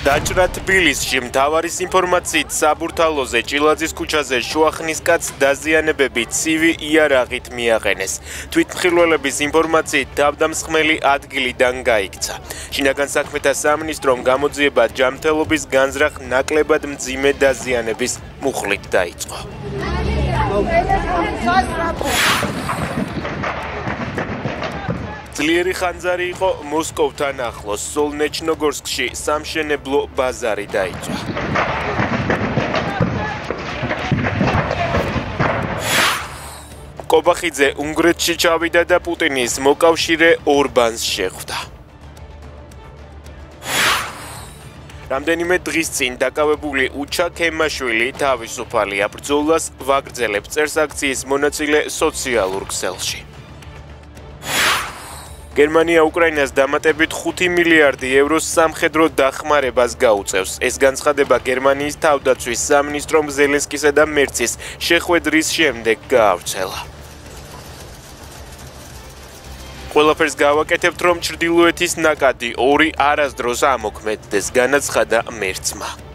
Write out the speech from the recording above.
დაჭრა თბილისში მთავარის ინფორმაციით საბურთალოზე ჭილაძის ქუჩაზე შუახნის კაცს დაზიანებები ცივი იარაღით მიაყენეს. თვითმხილველების ინფორმაციით თავდამსხმელი ადგილიდან გაიქცა. შინაგან საქმეთა სამინისტრომ გამოძიება ჯანმრთელობის განზრახ ნაკლებად მძიმე დაზიანების მუხლით დაიწყო. ძლიერი ხანძარი იყო მოსკოვთან ახლოს, სოლნეჩნოგორსკში სამშენებლო ბაზარი დაიწვა. კობახიძე უნგრეთში ჩავიდა და პუტინის მოკავშირე ორბანს შეხვდა. რამდენიმე დღის წინ დაკავებული უჩა ქემაშვილი თავისუფალია, ბრძოლას ვაგრძელებს, წერს აქციის მონაწილე სოციალურ ქსელში. გერმანია უკრაინას დამატებით 5 მილიარდი ევროს სამხედრო დახმარებას გაუწევს. ეს განცხადება გერმანიის თავდაცვის სამინისტრომ ზელენსკისა და მერცის შეხვედრის შემდეგ გაავრცელა. ყველაფერს გავაკეთებთ, რომ ჩრდილოეთის ნაკადი 2 არასდროს ამოქმედდეს, განაცხადა მერცმა.